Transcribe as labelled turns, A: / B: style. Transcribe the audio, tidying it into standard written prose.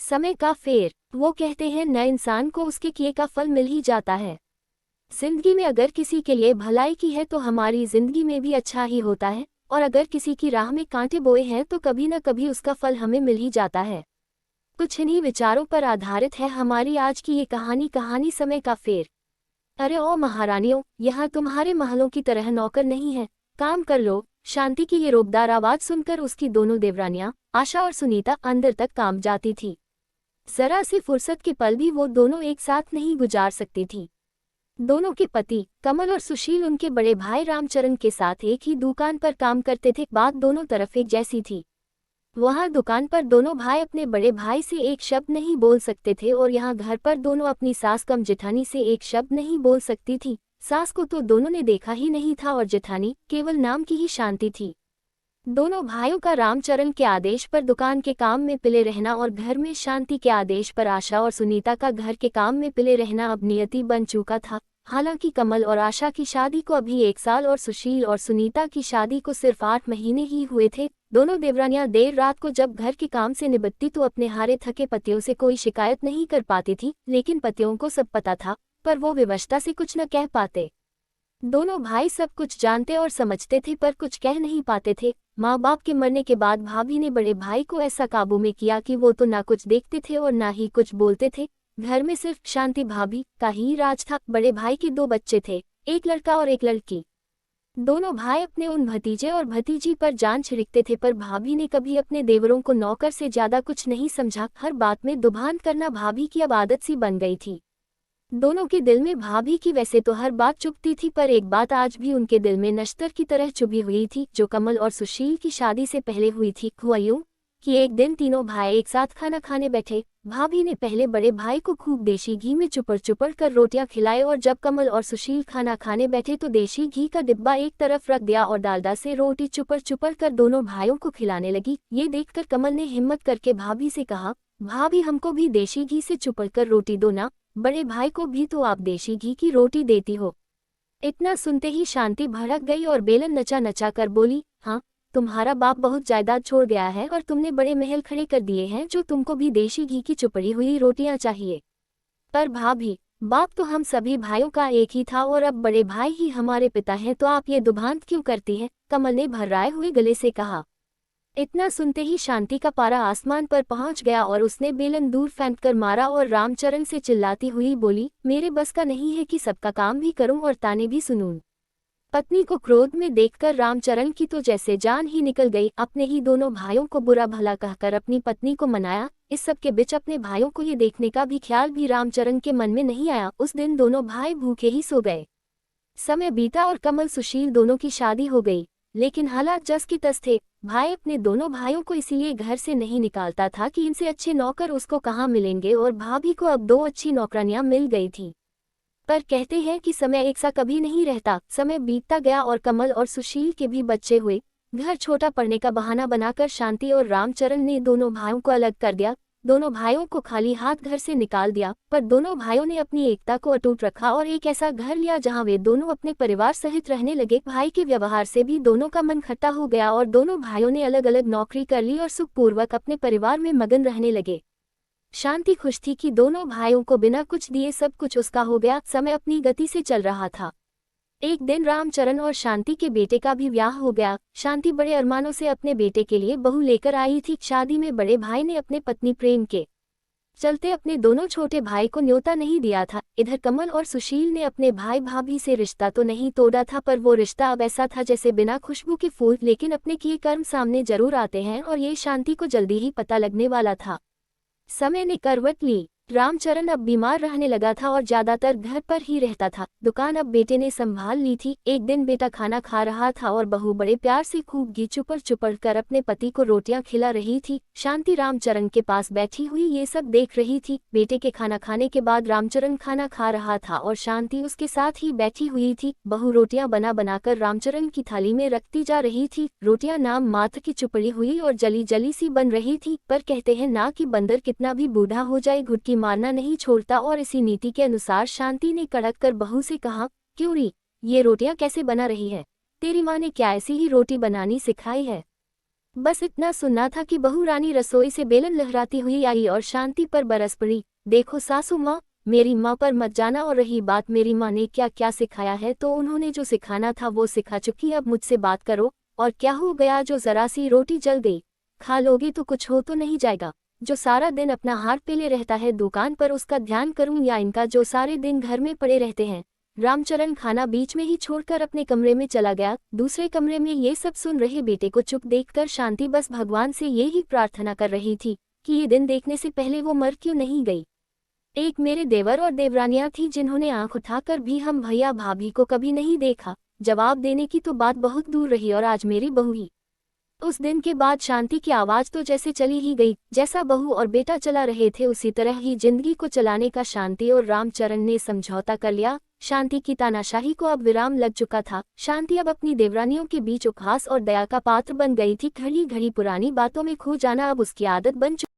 A: समय का फेर। वो कहते हैं न इंसान को उसके किए का फल मिल ही जाता है। जिंदगी में अगर किसी के लिए भलाई की है तो हमारी जिंदगी में भी अच्छा ही होता है, और अगर किसी की राह में कांटे बोए हैं तो कभी न कभी उसका फल हमें मिल ही जाता है। कुछ इन्हीं विचारों पर आधारित है हमारी आज की ये कहानी समय का फेर। अरे ओ महारानियों, यहाँ तुम्हारे महलों की तरह नौकर नहीं है, काम कर लो। शांति की ये रोबदार आवाज सुनकर उसकी दोनों देवरानियां आशा और सुनीता अंदर तक काम जाती थी। जरा सी फुर्सत के पल भी वो दोनों एक साथ नहीं गुजार सकती थी। दोनों के पति कमल और सुशील उनके बड़े भाई रामचरण के साथ एक ही दुकान पर काम करते थे। बात दोनों तरफ एक जैसी थी। वहाँ दुकान पर दोनों भाई अपने बड़े भाई से एक शब्द नहीं बोल सकते थे, और यहाँ घर पर दोनों अपनी सास कम जेठानी से एक शब्द नहीं बोल सकती थी। सास को तो दोनों ने देखा ही नहीं था और जेठानी केवल नाम की ही शांति थी। दोनों भाइयों का रामचरण के आदेश पर दुकान के काम में पिले रहना और घर में शांति के आदेश पर आशा और सुनीता का घर के काम में पिले रहना अब नियति बन चुका था। हालांकि कमल और आशा की शादी को अभी 1 साल और सुशील और सुनीता की शादी को सिर्फ 8 महीने ही हुए थे। दोनों देवरानियां देर रात को जब घर के काम से निबटती तो अपने हारे थके पतियों से कोई शिकायत नहीं कर पाती थी, लेकिन पतियों को सब पता था, पर वो विवशता से कुछ न कह पाते। दोनों भाई सब कुछ जानते और समझते थे पर कुछ कह नहीं पाते थे। माँ बाप के मरने के बाद भाभी ने बड़े भाई को ऐसा काबू में किया कि वो तो ना कुछ देखते थे और ना ही कुछ बोलते थे। घर में सिर्फ शांति भाभी का ही राज था। बड़े भाई के 2 बच्चे थे, एक लड़का और एक लड़की। दोनों भाई अपने उन भतीजे और भतीजी पर जान छिड़कते थे, पर भाभी ने कभी अपने देवरों को नौकर से ज्यादा कुछ नहीं समझा। हर बात में दुभान करना भाभी की अब आदत सी बन गई थी। दोनों के दिल में भाभी की वैसे तो हर बात चुभती थी, पर एक बात आज भी उनके दिल में नश्तर की तरह चुभी हुई थी, जो कमल और सुशील की शादी से पहले हुई थी। हुआ यूं कि एक दिन तीनों भाई एक साथ खाना खाने बैठे। भाभी ने पहले बड़े भाई को खूब देशी घी में चुपड़ चुपड़ कर रोटियां खिलाई, और जब कमल और सुशील खाना खाने बैठे तो देशी घी का डिब्बा एक तरफ रख दिया और डालडा से रोटी चुपड़ चुपड़ कर दोनों भाइयों को खिलाने लगी। ये देखकर कमल ने हिम्मत करके भाभी से कहा, भाभी हमको भी देशी घी से चुपड़ कर रोटी दो ना, बड़े भाई को भी तो आप देशी घी की रोटी देती हो। इतना सुनते ही शांति भड़क गई और बेलन नचा नचा कर बोली, हाँ, तुम्हारा बाप बहुत जायदाद छोड़ गया है और तुमने बड़े महल खड़े कर दिए हैं, जो तुमको भी देशी घी की चुपड़ी हुई रोटियां चाहिए। पर भाभी, बाप तो हम सभी भाइयों का एक ही था और अब बड़े भाई ही हमारे पिता हैं, तो आप ये दुभांत क्यों करती हैं? कमल ने भर्राए हुए गले से कहा। इतना सुनते ही शांति का पारा आसमान पर पहुंच गया और उसने बेलन दूर फेंककर मारा और रामचरण से चिल्लाती हुई बोली, मेरे बस का नहीं है कि सबका काम भी करूं और ताने भी सुनूं। पत्नी को क्रोध में देखकर रामचरण की तो जैसे जान ही निकल गई। अपने ही दोनों भाइयों को बुरा भला कहकर अपनी पत्नी को मनाया। इस सब के बीच अपने भाइयों को ये देखने का भी ख्याल भी रामचरण के मन में नहीं आया। उस दिन दोनों भाई भूखे ही सो गए। समय बीता और कमल सुशील दोनों की शादी हो गई, लेकिन हालात जस की तस थे। भाई अपने दोनों भाइयों को इसीलिए घर से नहीं निकालता था कि इनसे अच्छे नौकर उसको कहाँ मिलेंगे, और भाभी को अब 2 अच्छी नौकरानियां मिल गई थी। पर कहते हैं कि समय एक सा कभी नहीं रहता। समय बीतता गया और कमल और सुशील के भी बच्चे हुए। घर छोटा पड़ने का बहाना बनाकर शांति और रामचरण ने दोनों भाइयों को अलग कर दिया। दोनों भाइयों को खाली हाथ घर से निकाल दिया, पर दोनों भाइयों ने अपनी एकता को अटूट रखा और एक ऐसा घर लिया जहां वे दोनों अपने परिवार सहित रहने लगे। भाई के व्यवहार से भी दोनों का मन खट्टा हो गया और दोनों भाइयों ने अलग अलग नौकरी कर ली और सुखपूर्वक अपने परिवार में मगन रहने लगे। शांति खुश थी कि दोनों भाइयों को बिना कुछ दिए सब कुछ उसका हो गया। समय अपनी गति से चल रहा था। एक दिन रामचरण और शांति के बेटे का भी ब्याह हो गया। शांति बड़े अरमानों से अपने बेटे के लिए बहू लेकर आई थी। शादी में बड़े भाई ने अपने पत्नी प्रेम के चलते अपने दोनों छोटे भाई को न्योता नहीं दिया था। इधर कमल और सुशील ने अपने भाई भाभी से रिश्ता तो नहीं तोड़ा था, पर वो रिश्ता अब ऐसा था जैसे बिना खुशबू के फूल, लेकिन अपने किए कर्म सामने जरूर आते हैं, और ये शांति को जल्दी ही पता लगने वाला था। समय ने करवट ली। रामचरण अब बीमार रहने लगा था और ज्यादातर घर पर ही रहता था। दुकान अब बेटे ने संभाल ली थी। एक दिन बेटा खाना खा रहा था और बहू बड़े प्यार से खूब घी चुपड़ चुपड़ कर अपने पति को रोटियां खिला रही थी। शांति रामचरण के पास बैठी हुई ये सब देख रही थी। बेटे के खाना खाने के बाद रामचरण खाना खा रहा था और शांति उसके साथ ही बैठी हुई थी। बहू रोटियां बना बनाकर रामचरण की थाली में रखती जा रही थी। रोटियां नाम मात्र की चुपड़ी हुई और जली जली सी बन रही थी, पर कहते हैं ना कि बंदर कितना भी बूढ़ा हो जाए घुटकी मारना नहीं छोड़ता, और इसी नीति के अनुसार शांति ने कड़क कर बहू से कहा, क्यों री, ये रोटियां कैसे बना रही है? तेरी माँ ने क्या ऐसी ही रोटी बनानी सिखाई है? बस इतना सुनना था कि बहू रानी रसोई से बेलन लहराती हुई आई और शांति पर बरस पड़ी। देखो सासू माँ, मेरी माँ पर मत जाना, और रही बात मेरी माँ ने क्या क्या सिखाया है तो उन्होंने जो सिखाना था वो सिखा चुकी, अब मुझसे बात करो। और क्या हो गया, जो जरा सी रोटी जल गई, खा लोगे तो कुछ हो तो नहीं जाएगा। जो सारा दिन अपना हाथ पेले रहता है दुकान पर, उसका ध्यान करूं या इनका जो सारे दिन घर में पड़े रहते हैं। रामचरण खाना बीच में ही छोड़कर अपने कमरे में चला गया। दूसरे कमरे में ये सब सुन रहे बेटे को चुप देखकर शांति बस भगवान से ये ही प्रार्थना कर रही थी कि ये दिन देखने से पहले वो मर क्यों नहीं गई। एक मेरे देवर और देवरानियां थी जिन्होंने आंख उठाकर भी हम भैया भाभी को कभी नहीं देखा। जवाब देने की तो बात बहुत दूर रही, और आज मेरी बहू ही। उस दिन के बाद शांति की आवाज तो जैसे चली ही गई। जैसा बहू और बेटा चला रहे थे उसी तरह ही जिंदगी को चलाने का शांति और रामचरण ने समझौता कर लिया। शांति की तानाशाही को अब विराम लग चुका था। शांति अब अपनी देवरानियों के बीच उपहास और दया का पात्र बन गई थी। घड़ी घड़ी पुरानी बातों में खो जाना अब उसकी आदत बन चुकी।